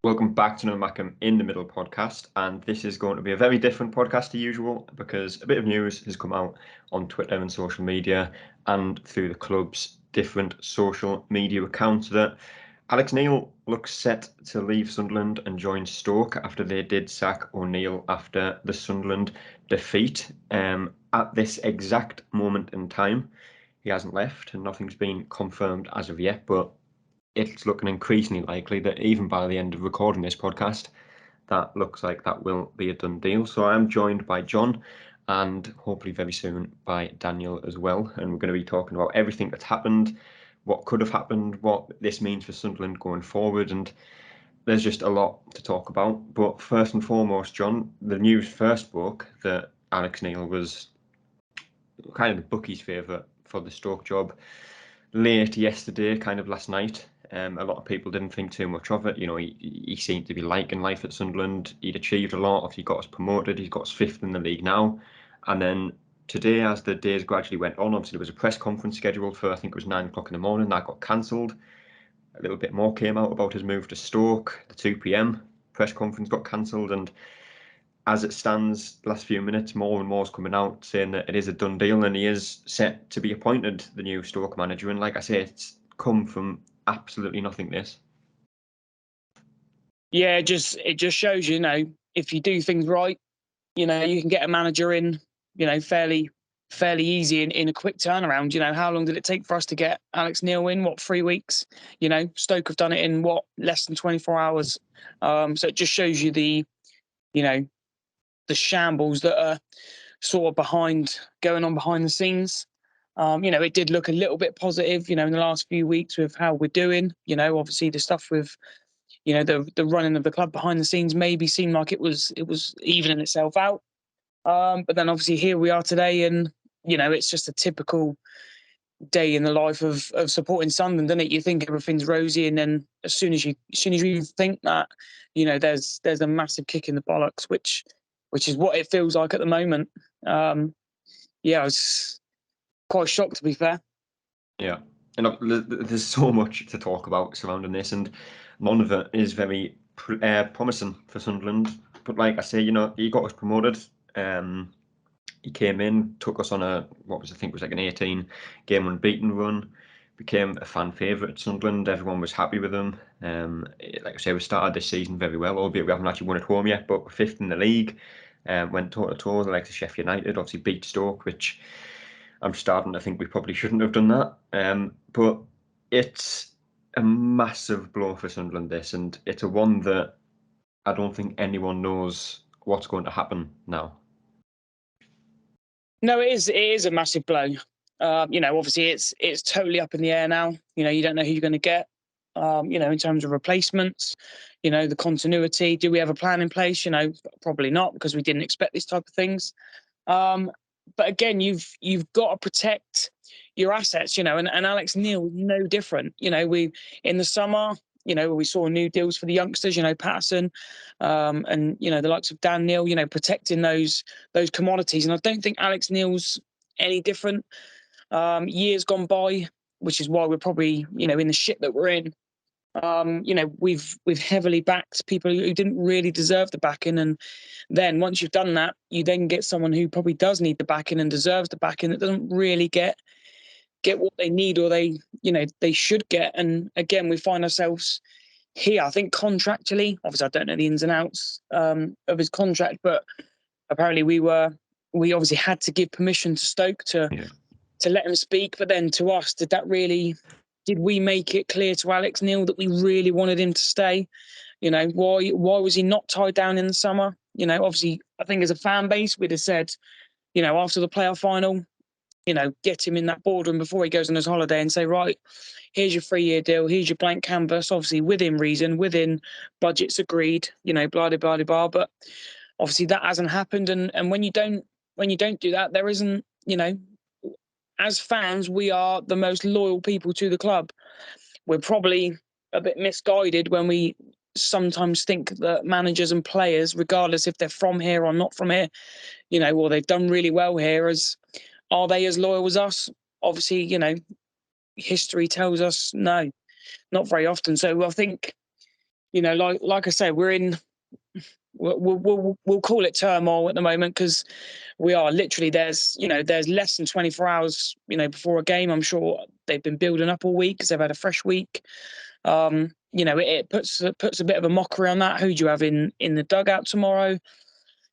Welcome back to another Mackem in the Middle podcast, and this is going to be a very different podcast to usual because a bit of news has come out on Twitter and social media and through the club's different social media accounts that Alex Neil looks set to leave Sunderland and join Stoke after they did sack O'Neill after the Sunderland defeat. At this exact moment in time, he hasn't left and nothing's been confirmed as of yet, but it's looking increasingly likely that even by the end of recording this podcast, that looks like that will be a done deal. So I'm joined by John and hopefully very soon by Daniel as well. And we're going to be talking about everything that's happened, what could have happened, what this means for Sunderland going forward. And there's just a lot to talk about. But first and foremost, John, the news first broke that Alex Neil was kind of the bookies' favourite for the Stoke job late yesterday, kind of last night. A lot of people didn't think too much of it. You know, he seemed to be liking life at Sunderland. He'd achieved a lot. He got us promoted. He's got us fifth in the league now. And then today, as the days gradually went on, obviously there was a press conference scheduled for, I think it was 9 o'clock in the morning. That got cancelled. A little bit more came out about his move to Stoke. The 2 p.m. press conference got cancelled. And as it stands, the last few minutes, more and more is coming out saying that it is a done deal and he is set to be appointed the new Stoke manager. And like I say, it's come from absolutely nothing, this. Yeah, it just shows, if you do things right, you can get a manager in, fairly easy in a quick turnaround. How long did it take for us to get Alex Neil in? 3 weeks? Stoke have done it in less than 24 hours. So it just shows you the shambles that are sort of going on behind the scenes. It did look a little bit positive, in the last few weeks with how we're doing. Obviously the stuff with, the running of the club behind the scenes maybe seemed like it was evening itself out. But then obviously here we are today, and it's just a typical day in the life of supporting Sunderland, isn't it? You think everything's rosy, and then as soon as you think that, there's a massive kick in the bollocks, which is what it feels like at the moment. I was quite shocked, to be fair. Yeah, and there's so much to talk about surrounding this, and none of it is very promising for Sunderland. But like I say, he got us promoted. He came in, took us on an 18 game unbeaten run, became a fan favourite at Sunderland. Everyone was happy with him. Like I say, we started this season very well, albeit we haven't actually won at home yet, but we're fifth in the league. Went toe-to-toe with the likes of Sheffield United, obviously beat Stoke, which I'm starting to think we probably shouldn't have done that. But it's a massive blow for Sunderland, this, and it's a one that I don't think anyone knows what's going to happen now. No, it is a massive blow. Obviously it's totally up in the air now. You don't know who you're going to get. In terms of replacements, the continuity. Do we have a plan in place? Probably not, because we didn't expect these type of things. But again, you've got to protect your assets, and Alex Neil, no different. We in the summer, we saw new deals for the youngsters, Patterson, and the likes of Dan Neil, protecting those commodities. And I don't think Alex Neil's any different. Years gone by, which is why we're probably, in the shit that we're in. We've heavily backed people who didn't really deserve the backing, and then once you've done that, you then get someone who probably does need the backing and deserves the backing that doesn't really get what they need or they should get. And again, we find ourselves here. I think contractually, obviously I don't know the ins and outs of his contract, but apparently we obviously had to give permission to Stoke to let him speak. But then to us, did we make it clear to Alex Neil that we really wanted him to stay? Why was he not tied down in the summer? Obviously, I think as a fan base, we'd have said, after the playoff final, get him in that boardroom before he goes on his holiday and say, right, here's your 3-year deal, here's your blank canvas, obviously within reason, within budgets agreed, blah, blah, blah, blah. But obviously that hasn't happened. And when you don't do that, there isn't, as fans, we are the most loyal people to the club. We're probably a bit misguided when we sometimes think that managers and players, regardless if they're from here or not from here, or they've done really well here, are they as loyal as us? Obviously, history tells us no, not very often. So I think, like I say, we're in. We'll call it turmoil at the moment, because we are literally, there's less than 24 hours before a game. I'm sure they've been building up all week because they've had a fresh week. It puts a bit of a mockery on that. Who do you have in the dugout tomorrow?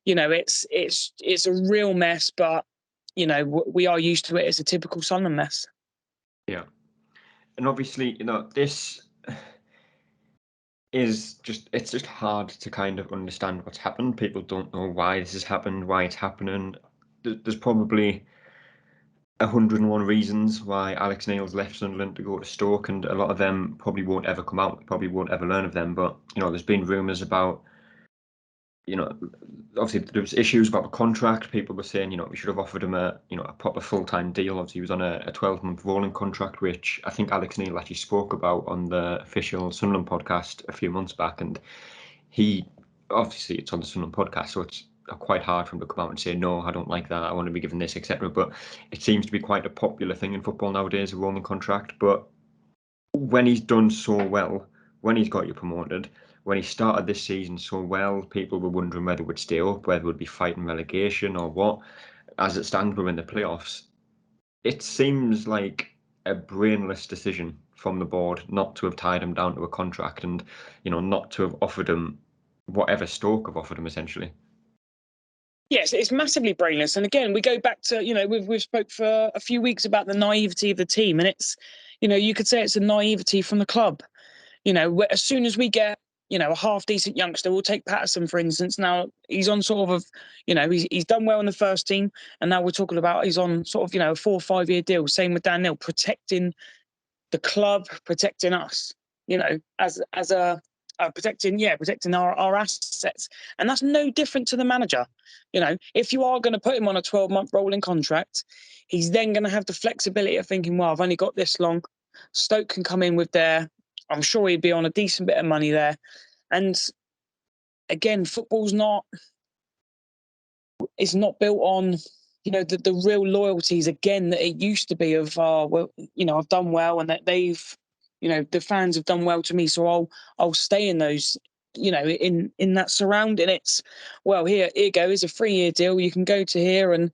It's a real mess, but we are used to it. It's a typical Sunderland mess. Yeah, and obviously this is it's just hard to kind of understand what's happened. People don't know why this has happened, why it's happening. There's probably 101 reasons why Alex Neil's left Sunderland to go to Stoke, and a lot of them probably won't ever come out. We probably won't ever learn of them. But there's been rumours about, obviously there was issues about the contract. People were saying, we should have offered him a proper full-time deal. Obviously, he was on a 12-month rolling contract, which I think Alex Neil actually spoke about on the official Sunderland podcast a few months back. And he, obviously, it's on the Sunderland podcast, so it's quite hard for him to come out and say, no, I don't like that, I want to be given this, etc. But it seems to be quite a popular thing in football nowadays, a rolling contract. But when he's done so well, when he's got you promoted, when he started this season so well, people were wondering whether we'd stay up, whether we'd be fighting relegation or what. As it stands, we're in the playoffs. It seems like a brainless decision from the board not to have tied him down to a contract, and not to have offered him whatever Stoke have offered him, essentially. Yes, it's massively brainless. And again, we go back to, we've spoke for a few weeks about the naivety of the team, and it's, you could say it's a naivety from the club. As soon as we get, a half-decent youngster, we'll take Patterson, for instance. Now, he's on sort of, he's done well in the first team, and now we're talking about he's on sort of, a 4 or 5 year deal. Same with Dan Neil, protecting the club, protecting us, as a protecting our assets. And that's no different to the manager. If you are going to put him on a 12-month rolling contract, he's then going to have the flexibility of thinking, well, I've only got this long. Stoke can come in with I'm sure he'd be on a decent bit of money there. And again, football's it's not built on, the real loyalties again that it used to be of, I've done well, and that they've, the fans have done well to me, so I'll stay in those, in that surrounding. It's, well, here you go, it's a 3 year deal. You can go to here, and,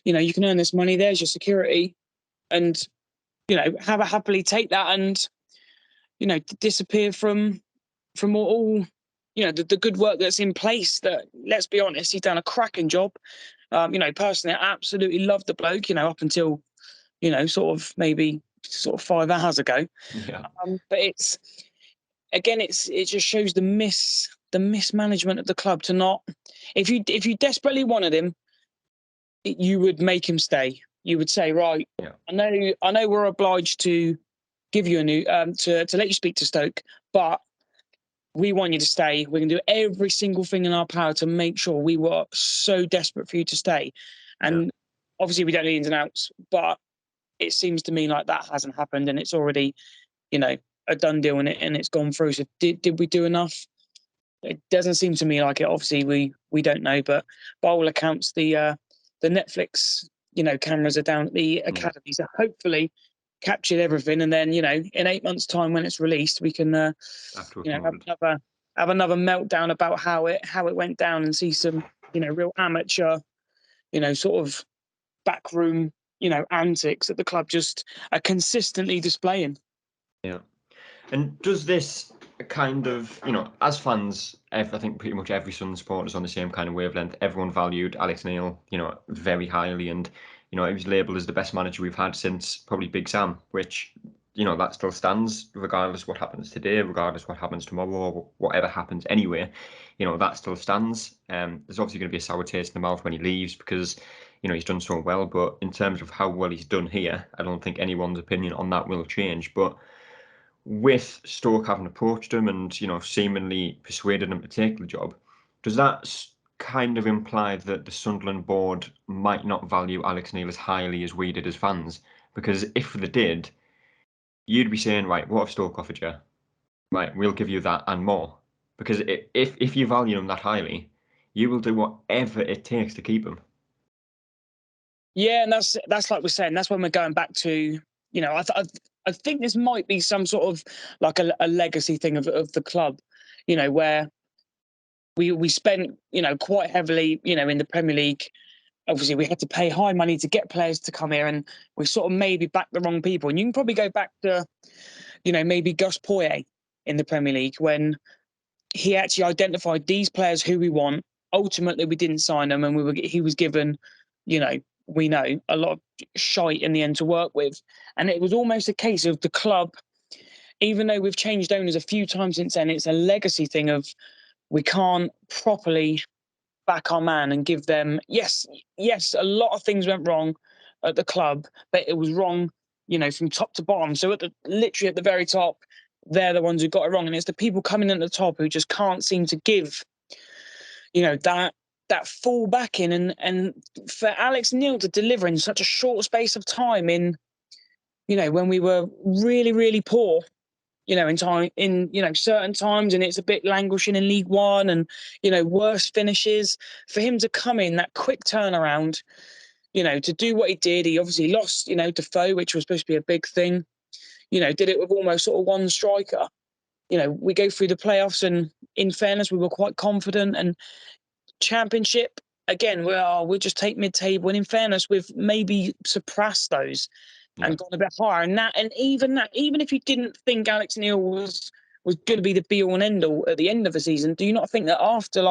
you can earn this money. There's your security, and, happily take that, and, disappear from all the good work that's in place. That, let's be honest, he's done a cracking job. Personally, I absolutely love the bloke, up until, sort of 5 hours ago. Yeah. But it's, again, it just shows the mismanagement of the club to not, if you desperately wanted him, you would make him stay. You would say, right, yeah, I know we're obliged to give you a new, to let you speak to Stoke, but we want you to stay. We're going to do every single thing in our power to make sure. We were so desperate for you to stay. And obviously we don't know the ins and outs, but it seems to me like that hasn't happened, and it's already, a done deal, and it's gone through. So did we do enough? It doesn't seem to me like it. Obviously we don't know, but by all accounts, the Netflix, cameras are down at the academy. So hopefully captured everything, and then, in 8 months' time when it's released, we can have another meltdown about how it went down, and see some, real amateur, sort of backroom, antics that the club just are consistently displaying. Yeah. And does this kind of, as fans, I think pretty much every Sunderland supporter is on the same kind of wavelength. Everyone valued Alex Neil, very highly, and he was labelled as the best manager we've had since probably Big Sam, which, that still stands regardless what happens today, regardless what happens tomorrow, or whatever happens anyway. That still stands. There's obviously going to be a sour taste in the mouth when he leaves, because he's done so well. But in terms of how well he's done here, I don't think anyone's opinion on that will change. But with Stoke having approached him and, seemingly persuaded him to take the job, does that kind of imply that the Sunderland board might not value Alex Neil as highly as we did as fans? Because if they did, you'd be saying, right, what have Stoke offered you? Right, we'll give you that and more. Because if you value him that highly, you will do whatever it takes to keep him. Yeah, and that's like we're saying. That's when we're going back to, I think this might be some sort of like a legacy thing of the club. where we spent, quite heavily, in the Premier League. Obviously, we had to pay high money to get players to come here, and we sort of maybe backed the wrong people. And you can probably go back to, maybe Gus Poyet in the Premier League, when he actually identified these players who we want. Ultimately, we didn't sign them, and he was given, we know, a lot of shite in the end to work with. And it was almost a case of the club, even though we've changed owners a few times since then, it's a legacy thing of we can't properly back our man and give them, yes, a lot of things went wrong at the club, but it was wrong, from top to bottom. So literally at the very top, they're the ones who got it wrong. And it's the people coming in at the top who just can't seem to give, that full backing. And for Alex Neil to deliver in such a short space of time when we were really, really poor, in certain times, and it's a bit languishing in League One, and, worse finishes, for him to come in, that quick turnaround, to do what he did. He obviously lost, Defoe, which was supposed to be a big thing, did it with almost sort of one striker. We go through the playoffs, and in fairness, we were quite confident. And Championship, again, we'll just take mid-table. And in fairness, we've maybe suppressed those and gone a bit higher. And even if you didn't think Alex Neil was going to be the be-all and end-all at the end of the season, do you not think that after,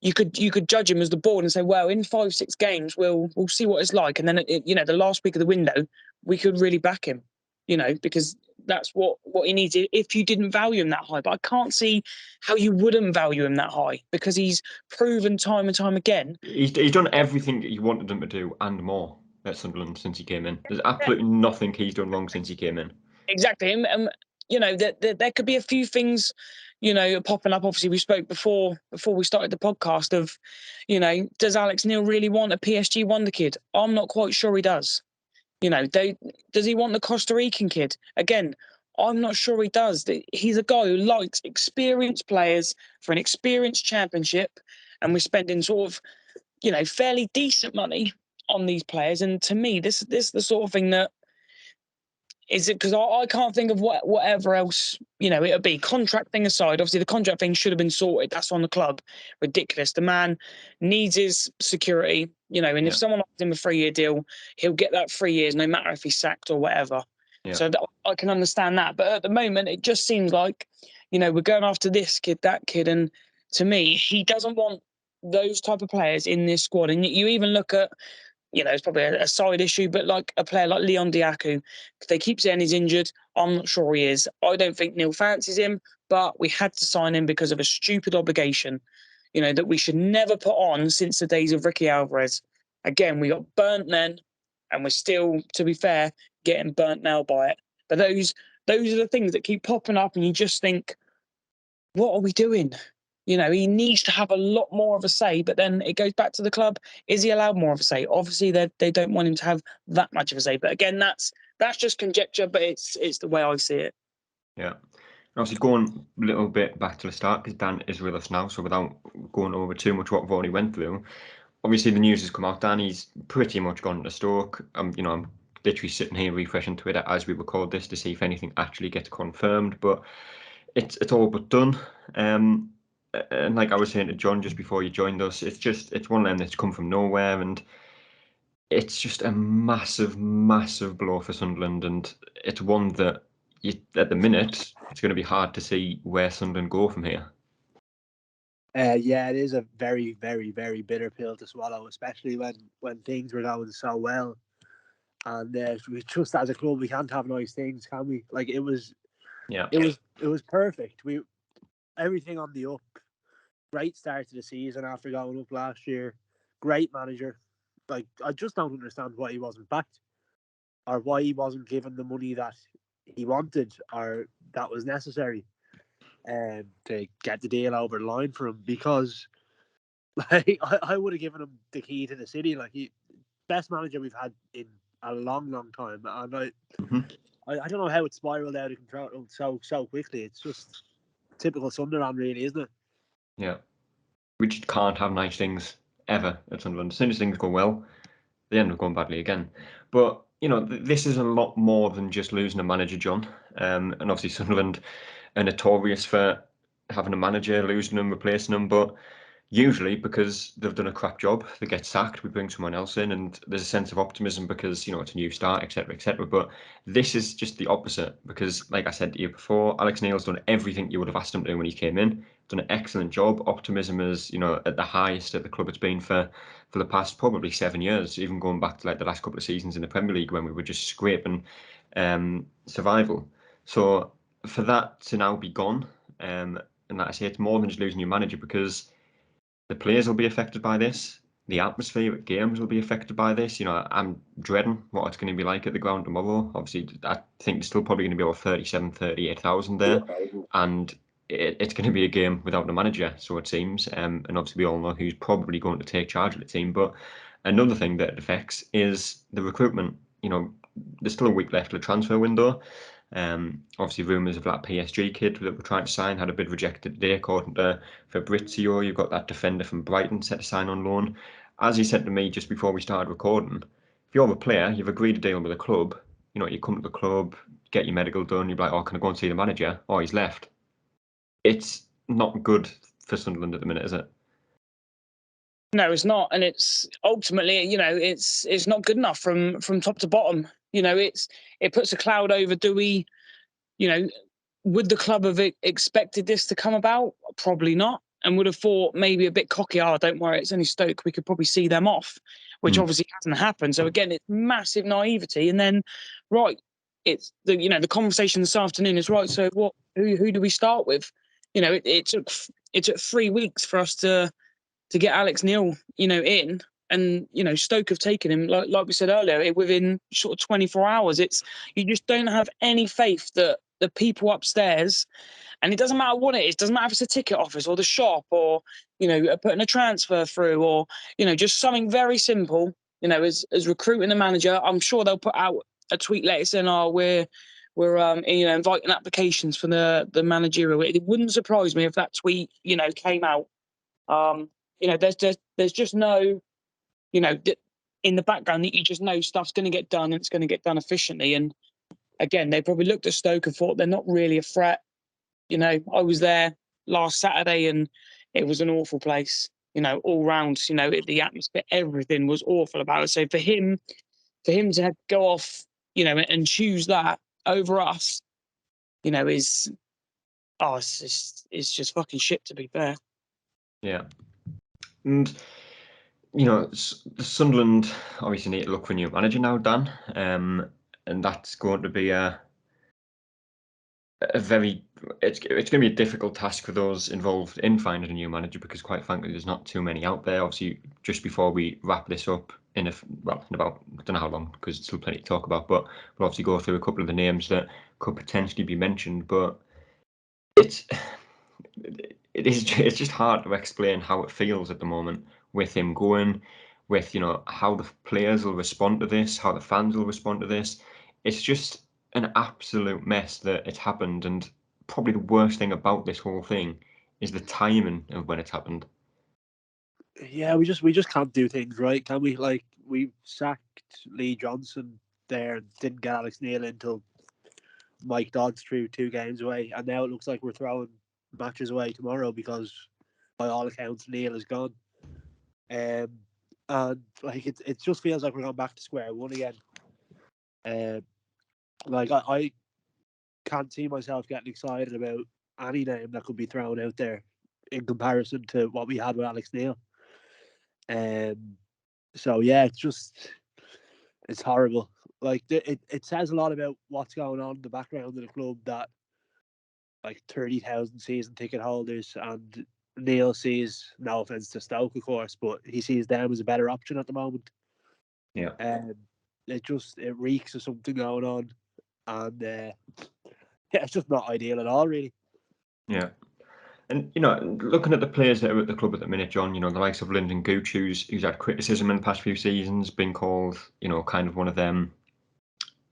you could judge him as the board and say, well, in 5-6 games, we'll see what it's like. And then, the last week of the window, we could really back him, because that's what he needs if you didn't value him that high. But I can't see how you wouldn't value him that high, because he's proven time and time again. He's done everything that you wanted him to do and more at Sunderland since he came in. There's absolutely nothing he's done wrong since he came in. Exactly. And there could be a few things, popping up. Obviously, we spoke before we started the podcast of, does Alex Neil really want a PSG wonder kid? I'm not quite sure he does. Does he want the Costa Rican kid? Again, I'm not sure he does. He's a guy who likes experienced players for an experienced championship, and we're spending sort of, fairly decent money on these players. And to me, this is the sort of thing that is it, because I can't think of whatever else, it'll be. Contract thing aside, obviously the contract thing should have been sorted. That's on the club. Ridiculous. The man needs his security, and if someone offers him a 3-year deal, he'll get that 3 years, no matter if he's sacked or whatever. Yeah. So I can understand that. But at the moment, it just seems like, we're going after this kid, that kid. And to me, he doesn't want those type of players in this squad. And you even look at, it's probably a side issue, but like a player like Leon Diaku, they keep saying he's injured. I'm not sure he is. I don't think Neil fancies him, but we had to sign him because of a stupid obligation, that we should never put on since the days of Ricky Alvarez. Again, we got burnt then, and we're still, to be fair, getting burnt now by it. But those are the things that keep popping up, and you just think, what are we doing? He needs to have a lot more of a say, but then it goes back to the club. Is he allowed more of a say? Obviously, they don't want him to have that much of a say. But again, that's just conjecture, but it's the way I see it. Yeah. Obviously, going a little bit back to the start, because Dan is with us now, so without going over too much what we've already went through, obviously the news has come out. Danny's pretty much gone to Stoke. I'm literally sitting here refreshing Twitter as we record this to see if anything actually gets confirmed, but it's all but done. And like I was saying to John just before you joined us, it's one of them that's come from nowhere, and it's just a massive, massive blow for Sunderland, and it's one that at the minute it's going to be hard to see where Sunderland go from here. Yeah, it is a very, very, very bitter pill to swallow, especially when things were going so well, and we just as a club we can't have nice things, can we? Like it was perfect. Everything on the up. Great start to the season after going up last year. Great manager. Like, I just don't understand why he wasn't backed, or why he wasn't given the money that he wanted or that was necessary to get the deal over the line for him. Because like I would have given him the key to the city. Like, best manager we've had in a long, long time. And I don't know how it spiraled out of control so quickly. It's just typical Sunderland, really, isn't it? Yeah, we just can't have nice things ever at Sunderland. As soon as things go well, they end up going badly again. But this is a lot more than just losing a manager, John. And obviously Sunderland are notorious for having a manager, losing them, replacing them, but usually because they've done a crap job, they get sacked, we bring someone else in, and there's a sense of optimism because, it's a new start, etc., etc. But this is just the opposite because, like I said to you before, Alex Neil's done everything you would have asked him to do when he came in, done an excellent job. Optimism is, at the highest at the club it's been for the past probably 7 years, even going back to like the last couple of seasons in the Premier League when we were just scraping survival. So for that to now be gone, and like I say, it's more than just losing your manager because the players will be affected by this. The atmosphere at games will be affected by this. I'm dreading what it's going to be like at the ground tomorrow. Obviously, I think there's still probably going to be over 37, 38,000 there. And it's going to be a game without a manager, so it seems. And obviously, we all know who's probably going to take charge of the team. But another thing that it affects is the recruitment. There's still a week left of the transfer window. Obviously, rumours of that PSG kid that we're trying to sign had a bid rejected today, according to Fabrizio. You've got that defender from Brighton set to sign on loan. As he said to me just before we started recording, if you're a player, you've agreed to deal with a club. You come to the club, get your medical done. You're like, oh, can I go and see the manager? Oh, he's left. It's not good for Sunderland at the minute, is it? No, it's not, and it's ultimately, it's not good enough from top to bottom. It puts a cloud over. Do we, would the club have expected this to come about? Probably not, and would have thought maybe a bit cocky. Oh, don't worry, it's only Stoke. We could probably see them off, which obviously hasn't happened. So again, it's massive naivety. And then, right, it's the conversation this afternoon is right. So what? Who do we start with? It took 3 weeks for us to get Alex Neil, in, and Stoke have taken him like we said earlier within sort of 24 hours. You just don't have any faith that the people upstairs, and it doesn't matter what it is, doesn't matter if it's a ticket office or the shop or putting a transfer through or just something very simple. As recruiting a manager, I'm sure they'll put out a tweet later saying, "Oh, we're inviting applications for the managerial." It wouldn't surprise me if that tweet came out. There's just no, in the background that you just know stuff's going to get done and it's going to get done efficiently. And again, they probably looked at Stoke and thought they're not really a threat. I was there last Saturday and it was an awful place. All round, the atmosphere, everything was awful about it. So for him to go off, and choose that over us, it's just fucking shit, to be fair. Yeah. And Sunderland obviously need to look for a new manager now, Dan, and that's going to be it's going to be a difficult task for those involved in finding a new manager because, quite frankly, there's not too many out there. Obviously, just before we wrap this up in about I don't know how long because it's still plenty to talk about, but we'll obviously go through a couple of the names that could potentially be mentioned. But it's just hard to explain how it feels at the moment with him going, with how the players will respond to this, how the fans will respond to this. It's just an absolute mess that it's happened, and probably the worst thing about this whole thing is the timing of when it's happened. Yeah, we just can't do things right, can we? Like, we sacked Lee Johnson there and didn't get Alex Neil until Mike Dodds threw 2 games away, and now it looks like we're throwing matches away tomorrow because, by all accounts, Neil is gone. And like it just feels like we're going back to square one again. Like I can't see myself getting excited about any name that could be thrown out there in comparison to what we had with Alex Neil. So yeah, it's horrible. Like it says a lot about what's going on in the background of the club that like 30,000 season ticket holders, and Neil sees, no offense to Stoke, of course, but he sees them as a better option at the moment. Yeah. It reeks of something going on, and yeah, it's just not ideal at all, really. Yeah. And looking at the players that are at the club at the minute, John, the likes of Lyndon Gooch, who's had criticism in the past few seasons, been called, kind of one of them.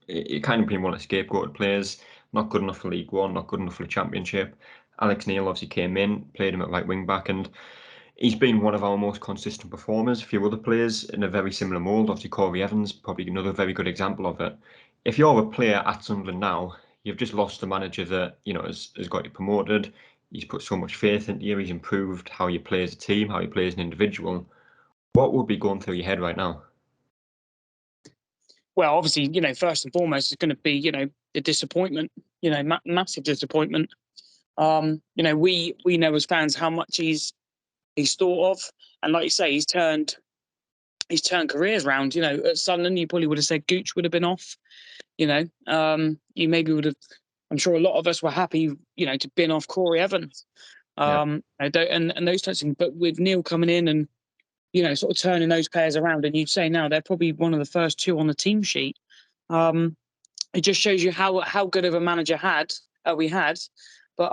It kind of been one of the scapegoated players. Not good enough for League One, not good enough for the Championship. Alex Neil obviously came in, played him at right wing back, and he's been one of our most consistent performers. A few other players in a very similar mould, obviously Corey Evans, probably another very good example of it. If you're a player at Sunderland now, you've just lost a manager that has got you promoted. he's put so much faith into you. He's improved how you play as a team, how you play as an individual. What would be going through your head right now? Well, obviously, first and foremost, it's going to be, the disappointment, massive disappointment. We know as fans how much he's thought of, and like you say, he's turned careers round. At Sunderland, you probably would have said Gooch would have been off. You maybe would have. I'm sure a lot of us were happy, to bin off Corey Evans. And those types of things. But with Neil coming in and sort of turning those players around, and you'd say now they're probably one of the first two on the team sheet. It just shows you how good of a manager we had, but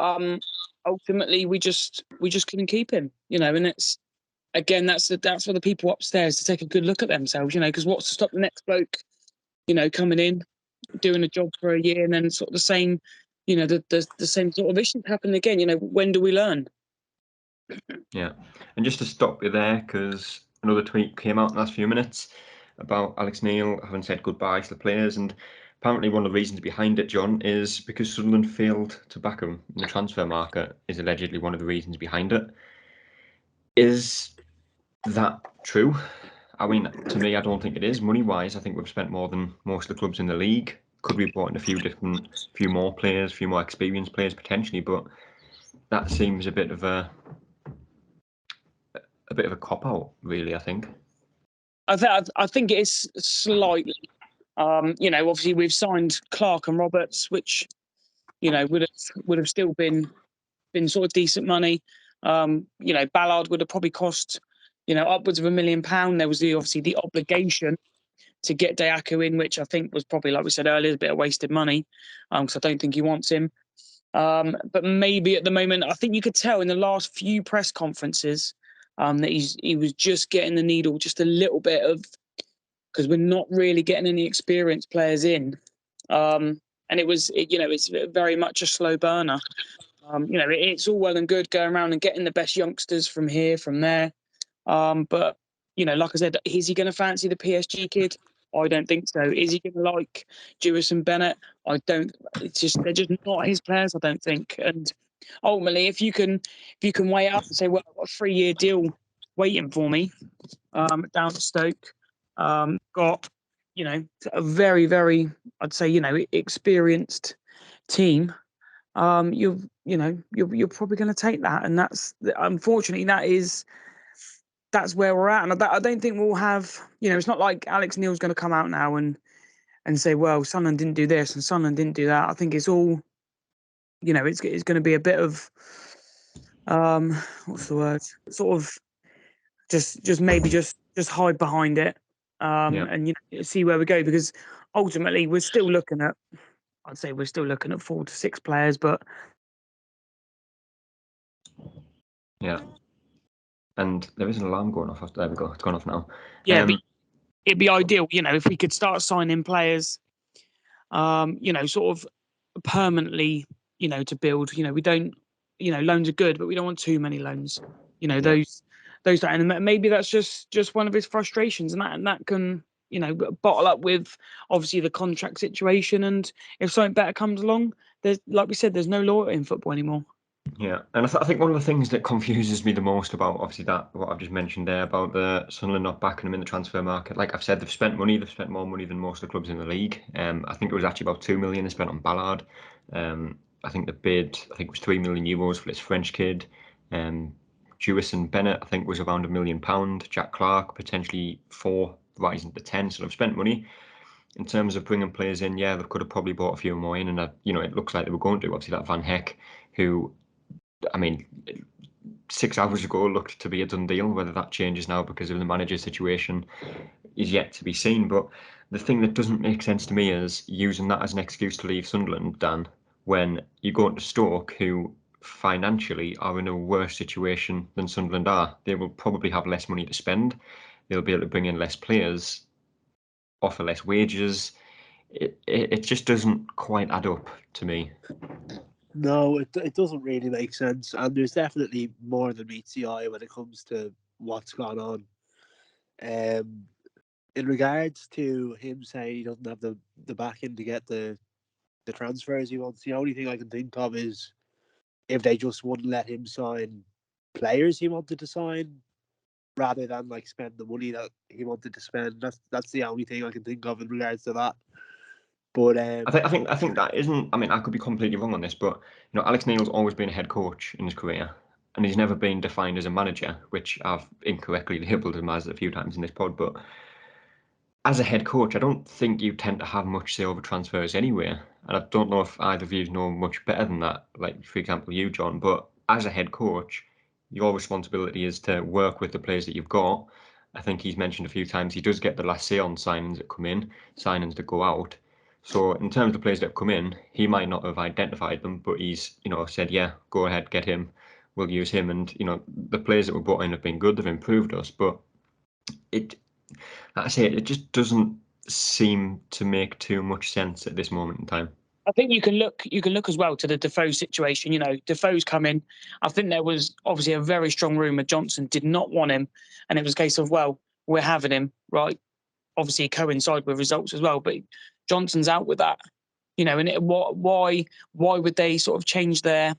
ultimately we just couldn't keep him. And it's again that's for the people upstairs to take a good look at themselves. Because what's to stop the next bloke, coming in, doing a job for a year, and then sort of the same, the same sort of issues happen again. When do we learn? Yeah, and just to stop you there, because another tweet came out in the last few minutes about Alex Neil having said goodbye to the players, and apparently one of the reasons behind it, John, is because Sunderland failed to back him in the transfer market, is allegedly one of the reasons behind it. Is that true? I mean, to me, I don't think it is. Money-wise, I think we've spent more than most of the clubs in the league. Could we have brought in a few more players, a few more experienced players potentially, but that seems a bit of a cop-out, really, I think. I think it is slightly. Obviously we've signed Clark and Roberts, which would have still been sort of decent money. Ballard would have probably cost upwards of £1 million. There was obviously the obligation to get Deaku in, which I think was probably, like we said earlier, a bit of wasted money, because I don't think he wants him. But maybe at the moment, I think you could tell in the last few press conferences that he was just getting the needle just a little bit of, because we're not really getting any experienced players in. And it's very much a slow burner. It's all well and good going around and getting the best youngsters from here, from there. But, like I said, is he going to fancy the PSG kid? I don't think so. Is he going to like Jewis and Bennett? I don't. They're just not his players, I don't think. And ultimately, if you can weigh up and say, well, I've got a 3-year deal waiting for me down at Stoke, got a very, very, I'd say, experienced team. You're probably going to take that, and that's unfortunately that's where we're at. And I don't think we'll have, it's not like Alex Neil's going to come out now and say, well, Sunderland didn't do this and Sunderland didn't do that. I think it's all, it's going to be a bit of, what's the word? Sort of just maybe just hide behind it, and see where we go, because ultimately we're still looking at, I'd say we're still looking at 4 to 6 players, but yeah. And there is an alarm going off. There we go. It's gone off now. Yeah, it'd be ideal, if we could start signing players, sort of permanently, to build. We don't, loans are good, but we don't want too many loans. Those that, and maybe that's just one of his frustrations, and that can, bottle up with obviously the contract situation. And if something better comes along, there's, like we said, there's no loyalty in football anymore. Yeah, and I think one of the things that confuses me the most about obviously that what I've just mentioned there about the Sunderland not backing them in the transfer market, like I've said, they've spent more money than most of the clubs in the league. I think it was actually about 2 million they spent on Ballard. I think the bid, I think it was €3 million for this French kid. Jewis and Bennett, I think, was around £1 million. Jack Clark potentially 4, rising to 10. So they've spent money. In terms of bringing players in, yeah, they could have probably bought a few more in, and it looks like they were going to. Obviously, that Van Heck, who, I mean, 6 hours ago looked to be a done deal. Whether that changes now because of the manager situation is yet to be seen. But the thing that doesn't make sense to me is using that as an excuse to leave Sunderland, Dan, when you go into Stoke, who financially are in a worse situation than Sunderland are. They will probably have less money to spend. They'll be able to bring in less players, offer less wages. It just doesn't quite add up to me. No, it doesn't really make sense, and there's definitely more than meets the eye when it comes to what's gone on. In regards to him saying he doesn't have the backing to get the transfers he wants, the only thing I can think of is if they just wouldn't let him sign players he wanted to sign, rather than like spend the money that he wanted to spend. That's the only thing I can think of in regards to that. But I think that isn't. I mean, I could be completely wrong on this, but Alex Neil's always been a head coach in his career, and he's never been defined as a manager, which I've incorrectly labelled him as a few times in this pod. But as a head coach, I don't think you tend to have much say over transfers anyway. And I don't know if either of you know much better than that. Like, for example, you, John. But as a head coach, your responsibility is to work with the players that you've got. I think he's mentioned a few times he does get the last say on signings that come in, signings that go out. So in terms of the players that have come in, he might not have identified them, but he's said, yeah, go ahead, get him. We'll use him. And the players that were brought in have been good. They've improved us, but like I say, it just doesn't seem to make too much sense at this moment in time. I think you can look as well to the Defoe situation. Defoe's come in. I think there was obviously a very strong rumour Johnson did not want him, and it was a case of, well, we're having him, right? Obviously coincide with results as well, but Johnson's out with that. And why would they sort of change their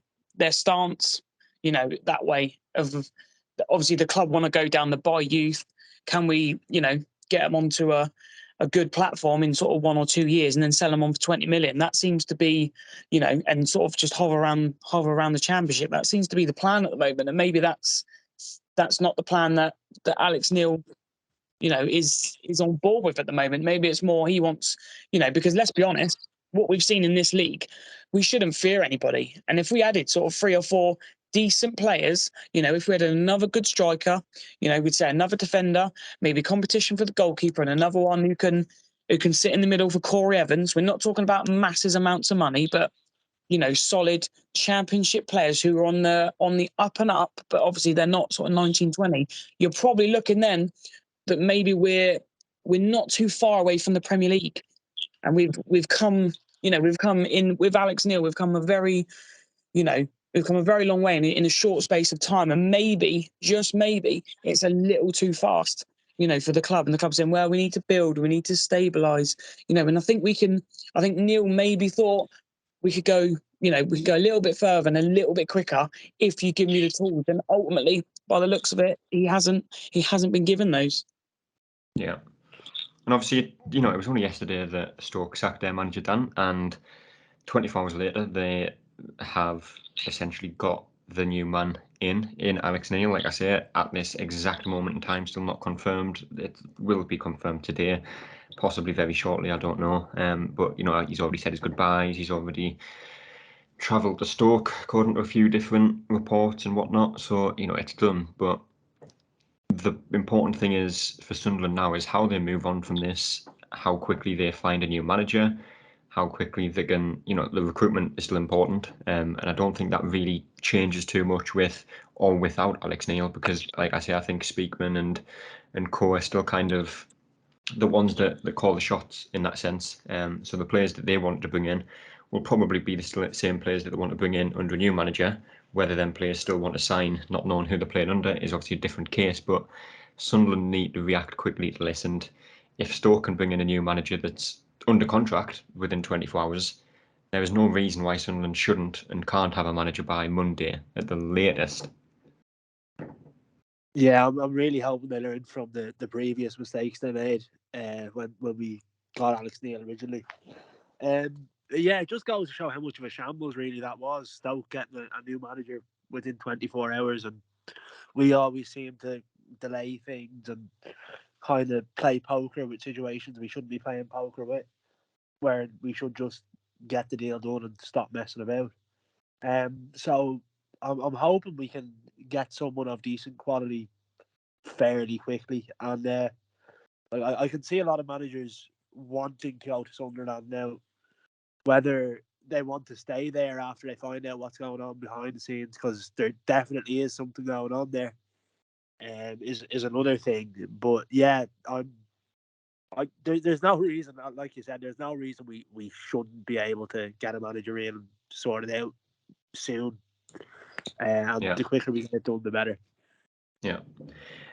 stance, that way of obviously the club want to go down the buy youth. Can we, get them onto a good platform in sort of 1 or 2 years and then sell them on for 20 million? That seems to be, and sort of just hover around the championship. That seems to be the plan at the moment. And maybe that's not the plan that Alex Neil, is on board with at the moment. Maybe it's more he wants, because let's be honest, what we've seen in this league, we shouldn't fear anybody. And if we added sort of 3 or 4 decent players, if we had another good striker, we'd say another defender, maybe competition for the goalkeeper, and another one who can sit in the middle for Corey Evans. We're not talking about massive amounts of money, but solid championship players who are on the up and up, but obviously they're not sort of 19, 20. You're probably looking then that maybe we're not too far away from the Premier League. And we've come in with Alex Neil, we've come a very long way in a short space of time. And maybe, just maybe, it's a little too fast, for the club. And the club saying, well, we need to build, we need to stabilise, and I think Neil maybe thought we could go, we could go a little bit further and a little bit quicker if you give me the tools. And ultimately, by the looks of it, he hasn't been given those. Yeah. And obviously, it was only yesterday that Stoke sacked their manager, Dan, and 24 hours later, they have essentially got the new man in Alex Neil. Like I say, at this exact moment in time, still not confirmed. It will be confirmed today, possibly very shortly, I don't know. But, he's already said his goodbyes. He's already travelled to Stoke, according to a few different reports and whatnot. So, it's done. But the important thing is for Sunderland now is how they move on from this, how quickly they find a new manager, how quickly they can, the recruitment is still important. And I don't think that really changes too much with or without Alex Neil, because like I say, I think Speakman and co are still kind of the ones that call the shots in that sense. So the players that they want to bring in will probably be the same players that they want to bring in under a new manager. Whether them players still want to sign, not knowing who they're playing under, is obviously a different case. But Sunderland need to react quickly to this. And if Stoke can bring in a new manager that's under contract within 24 hours, there is no reason why Sunderland shouldn't and can't have a manager by Monday at the latest. Yeah, I'm really hoping they learned from the previous mistakes they made when we got Alex Neil originally. Yeah, it just goes to show how much of a shambles really that was. Stoke getting a new manager within 24 hours, and we always seem to delay things and kind of play poker with situations we shouldn't be playing poker with, where we should just get the deal done and stop messing about. So I'm hoping we can get someone of decent quality fairly quickly, and I can see a lot of managers wanting to go to Sunderland now. Whether they want to stay there after they find out what's going on behind the scenes, because there definitely is something going on there, is another thing. But yeah, there's no reason, like you said, there's no reason we shouldn't be able to get a manager in and sort it out soon. And the quicker we get it done, the better. Yeah.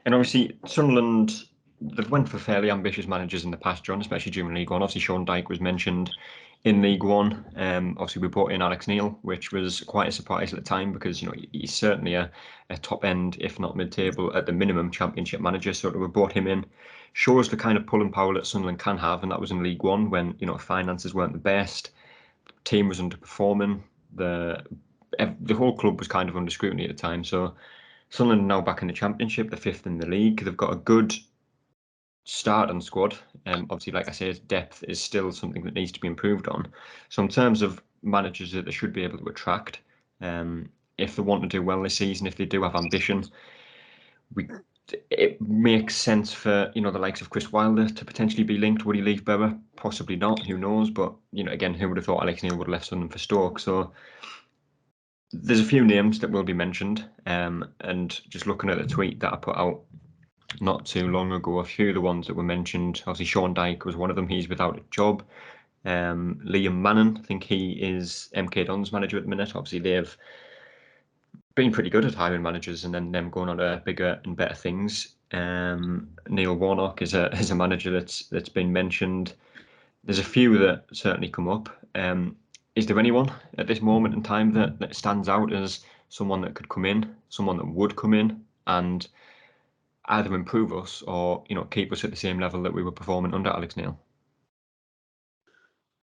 And obviously, Sunderland, they've went for fairly ambitious managers in the past, John, especially during League One. Obviously, Sean Dyche was mentioned in League One. Obviously, we brought in Alex Neil, which was quite a surprise at the time because he's certainly a top end, if not mid-table, at the minimum, Championship manager. So we brought him in. Shows the kind of pulling power that Sunderland can have, and that was in League One when finances weren't the best, team was underperforming, the whole club was kind of under scrutiny at the time. So Sunderland are now back in the Championship, the 5th in the league. They've got a good starting squad. Obviously, like I said, depth is still something that needs to be improved on. So in terms of managers that they should be able to attract, if they want to do well this season, if they do have ambition, it makes sense for the likes of Chris Wilder to potentially be linked. Would he leave Borough? Possibly not. Who knows? But again, who would have thought Alex Neil would have left Sunderland for Stoke? So there's a few names that will be mentioned. And just looking at the tweet that I put out not too long ago, a few of the ones that were mentioned, obviously Sean Dyche was one of them. He's without a job. Liam Mannon, I think he is MK Dons manager at the minute. Obviously they've been pretty good at hiring managers and then them going on to bigger and better things. Neil Warnock is a manager that's been mentioned. There's a few that certainly come up. Is there anyone at this moment in time that stands out as someone that could come in, someone that would come in and either improve us or keep us at the same level that we were performing under Alex Neil?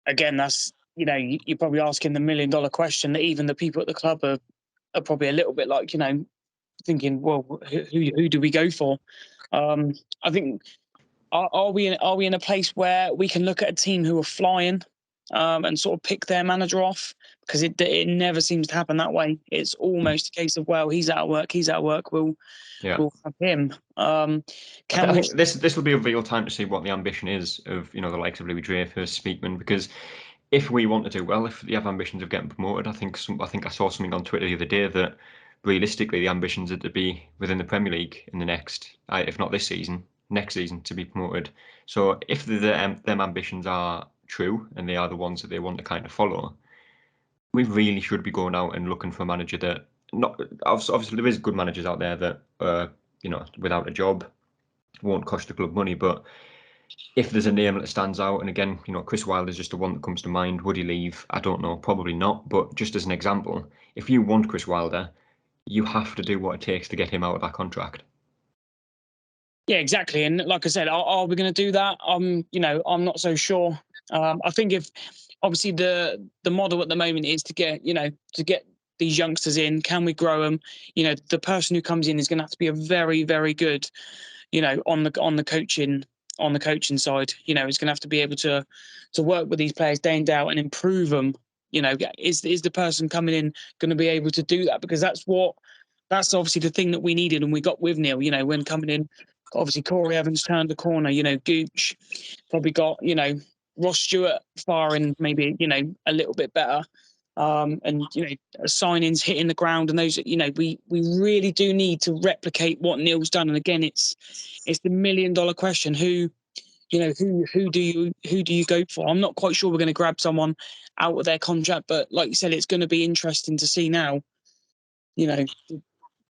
Again, that's you're probably asking the $1 million question that even the people at the club are probably a little bit like thinking, well, who do we go for? I think are we in a place where we can look at a team who are flying and sort of pick their manager off? Because it never seems to happen that way. It's almost a case of, well, he's out of work. We'll have him. I think this will be a real time to see what the ambition is of the likes of Louis Dreyfus, Speakman, because if we want to do well, if you have ambitions of getting promoted, I think I saw something on Twitter the other day that realistically the ambitions are to be within the Premier League in the next, if not this season, next season to be promoted. So if them ambitions are true and they are the ones that they want to kind of follow, we really should be going out and looking for a manager that obviously there is good managers out there that are without a job, won't cost the club money, but if there's a name that stands out, and again, Chris Wilder is just the one that comes to mind. Would he leave? I don't know, probably not. But just as an example, if you want Chris Wilder, you have to do what it takes to get him out of that contract. Yeah, exactly. And like I said, are we going to do that? I'm not so sure. I think if obviously the model at the moment is to get these youngsters in, can we grow them? The person who comes in is going to have to be a very, very good, on the coaching side. It's going to have to be able to work with these players day in day out and improve them. Is the person coming in going to be able to do that? Because that's obviously the thing that we needed and we got with Neil. When coming in, obviously Corey Evans turned the corner. Gooch probably got Ross Stewart firing maybe a little bit better. And signings hitting the ground, and those we really do need to replicate what Neil's done. And again, it's the $1 million question: who do you go for? I'm not quite sure we're going to grab someone out of their contract, but like you said, it's going to be interesting to see now.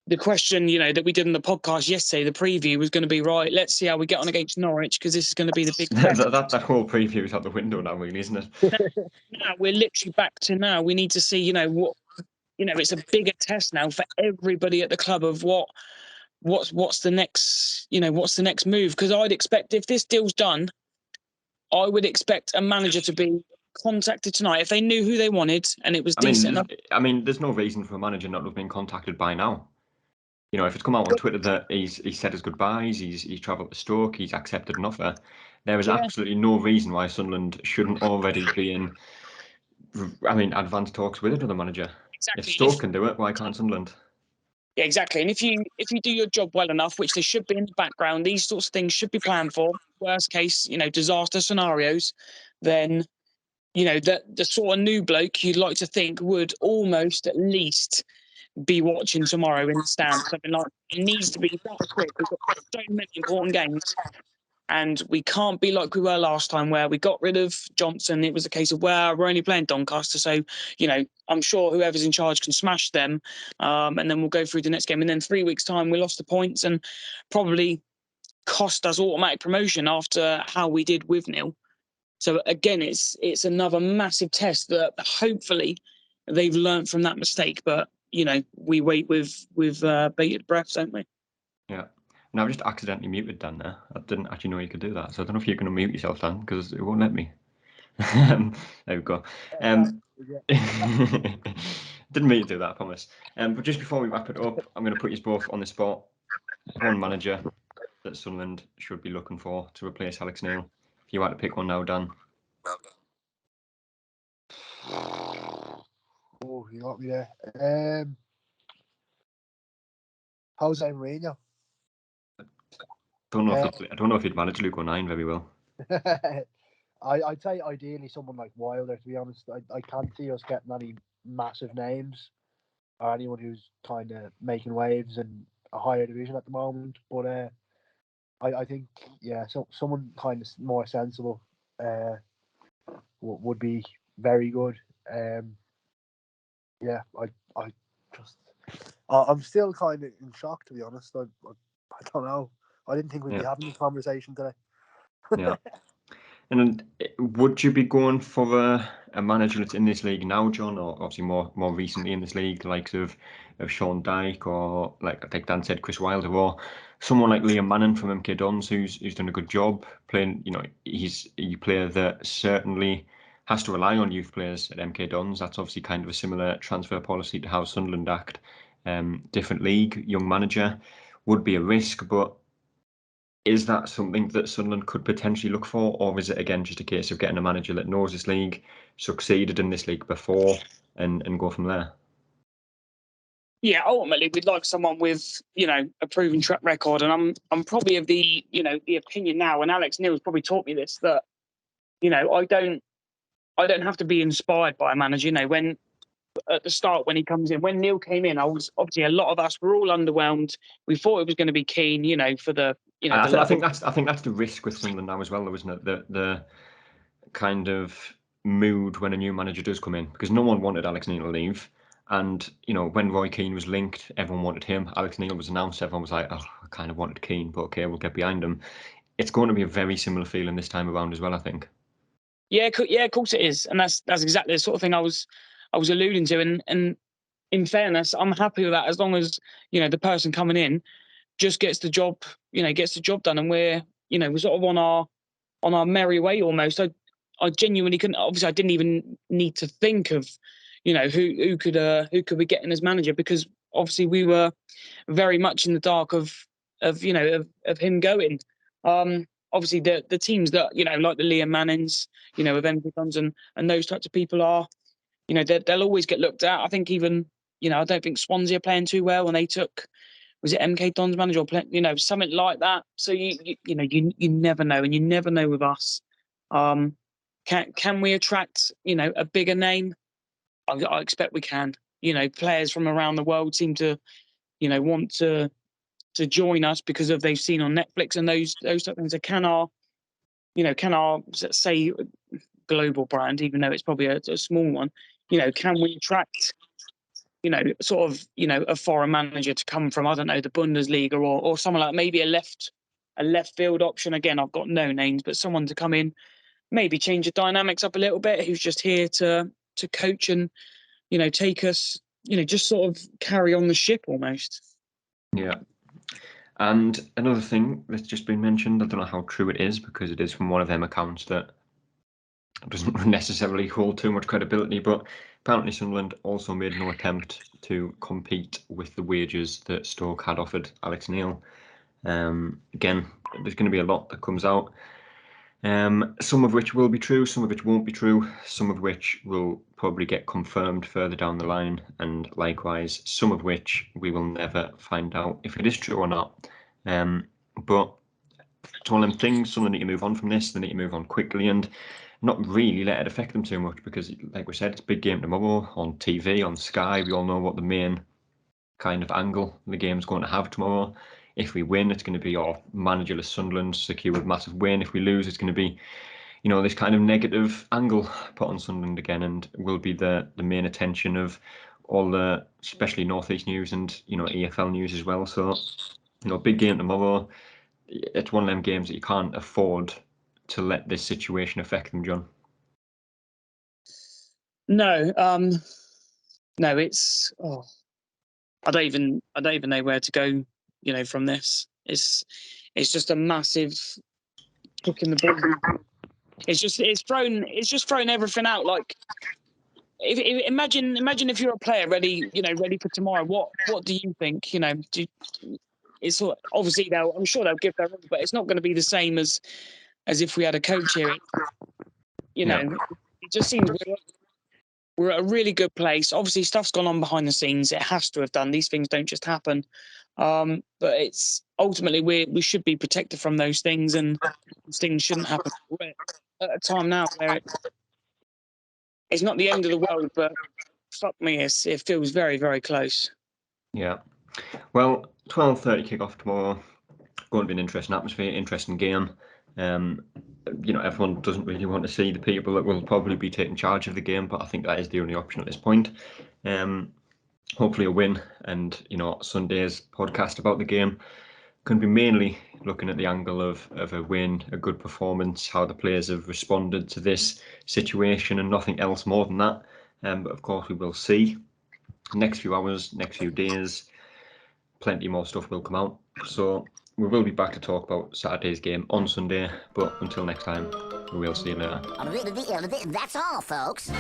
The question that we did in the podcast yesterday, the preview, was going to be, right, let's see how we get on against Norwich, because this is going to be the big that whole preview is out the window now, really, isn't it? Now we're literally back to now. We need to see, what it's a bigger test now for everybody at the club of what's the next move. Because I'd expect if this deal's done, I would expect a manager to be contacted tonight if they knew who they wanted and it was decent. There's no reason for a manager not to have been contacted by now. If it's come out on Twitter that he's said his goodbyes, he's travelled to Stoke, he's accepted an offer, there is absolutely no reason why Sunderland shouldn't already be in advanced talks with another manager. Exactly. If Stoke can do it, why can't Sunderland? Yeah, exactly. And if you do your job well enough, which they should be in the background, these sorts of things should be planned for. Worst case, disaster scenarios, then the sort of new bloke you'd like to think would almost at least be watching tomorrow in the stand. Something like it needs to be that quick. We've got so many important games, and we can't be like we were last time, where we got rid of Johnson. It was a case of, well, we're only playing Doncaster, so I'm sure whoever's in charge can smash them, and then we'll go through the next game. And then 3 weeks' time, we lost the points, and probably cost us automatic promotion after how we did with Neil. So again, it's another massive test that hopefully they've learned from that mistake. But we wait with bated breath, don't we? Yeah. And I've just accidentally muted Dan there. I didn't actually know you could do that. So I don't know if you're going to mute yourself, Dan, because it won't let me. There we go. Didn't mean to do that, I promise. But just before we wrap it up, I'm going to put you both on the spot. One manager that Sunderland should be looking for to replace Alex Neil. If you had to pick one now, Dan. Oh, you got me there. Jose Mourinho. I don't know if he'd manage Luke O'Nien very well. I'd say ideally someone like Wilder, to be honest. I can't see us getting any massive names or anyone who's kind of making waves in a higher division at the moment. But I think, so someone kind of more sensible would be very good. I'm still kind of in shock, to be honest. I don't know. I didn't think we'd be having this conversation today. Yeah. And would you be going for a manager that's in this league now, John, or obviously more recently in this league, likes of Sean Dyche, or like Dan said, Chris Wilder, or someone like Liam Manning from MK Dons, who's done a good job playing? He's a player that certainly has to rely on youth players at MK Dons. That's obviously kind of a similar transfer policy to how Sunderland act. Different league, young manager would be a risk, but is that something that Sunderland could potentially look for, or is it again just a case of getting a manager that knows this league, succeeded in this league before, and go from there? Yeah, ultimately we'd like someone with a proven track record, and I'm probably of the the opinion now, and Alex Neil's probably taught me this, that I don't have to be inspired by a manager. When at the start, when he comes in, when Neil came in, I was obviously, a lot of us were all underwhelmed. We thought it was going to be Keane, for the I think that's the risk with Sunderland now as well, though, isn't it? The kind of mood when a new manager does come in, because no one wanted Alex Neil to leave, and when Roy Keane was linked, everyone wanted him. Alex Neil was announced, everyone was like, oh, I kind of wanted Keane, but okay, we'll get behind him. It's going to be a very similar feeling this time around as well, I think. Yeah, of course it is, and that's exactly the sort of thing I was alluding to. And in fairness, I'm happy with that, as long as the person coming in just gets the job done, and we're sort of on our merry way almost. I genuinely couldn't. Obviously, I didn't even need to think of who could we get in as manager, because obviously we were very much in the dark of him going. Obviously the teams that like the Liam Mannings, of MK Dons and those types of people are, they'll always get looked at. I think even I don't think Swansea are playing too well when they took, was it MK Dons manager, or something like that. So you never know, and you never know with us. Can we attract a bigger name? I expect we can. Players from around the world seem to want to join us because of they've seen on Netflix and those type of things. So can our say global brand, even though it's probably a small one, can we attract sort of a foreign manager to come from, I don't know, the Bundesliga or someone like maybe a left field option? Again, I've got no names, but someone to come in, maybe change the dynamics up a little bit, who's just here to coach and take us, just sort of carry on the ship almost. Yeah. And another thing that's just been mentioned, I don't know how true it is, because it is from one of them accounts that doesn't necessarily hold too much credibility, but apparently Sunderland also made no attempt to compete with the wages that Stoke had offered Alex Neil. Again, there's going to be a lot that comes out, some of which will be true, some of which won't be true, some of which will probably get confirmed further down the line, and likewise some of which we will never find out if it is true or not. But it's one of them things, Sunderland need to move on from this. They need to move on quickly and not really let it affect them too much, because like we said, it's a big game tomorrow on TV, on Sky. We all know what the main kind of angle the game's going to have tomorrow. If we win, it's going to be our managerless Sunderland secure a massive win. If we lose, it's going to be this kind of negative angle put on Sunderland again, and will be the main attention of all the, especially North East news and EFL news as well. So big game tomorrow. it's one of them games that you can't afford to let this situation affect them, John. No, no, it's I don't even know where to go, from this. It's just a massive kick in the ball. It's just thrown everything out. Like, imagine if you're a player ready for tomorrow. What do you think? It's obviously I'm sure they'll give their all, but it's not going to be the same as if we had a coach here. It just seems we're at a really good place. Obviously, stuff's gone on behind the scenes. It has to have done. These things don't just happen. But it's ultimately we should be protected from those things, and these things shouldn't happen. We're at a time now where it's not the end of the world, but fuck me, it feels very, very close. Yeah. Well, 12:30 kick-off tomorrow. Going to be an interesting atmosphere, interesting game. Everyone doesn't really want to see the people that will probably be taking charge of the game, but I think that is the only option at this point. Hopefully a win, and Sunday's podcast about the game can be mainly looking at the angle of a win, a good performance, how the players have responded to this situation, and nothing else more than that. But of course, we will see. Next few hours, next few days, plenty more stuff will come out. So we will be back to talk about Saturday's game on Sunday. But until next time, we will see you later. That's all, folks.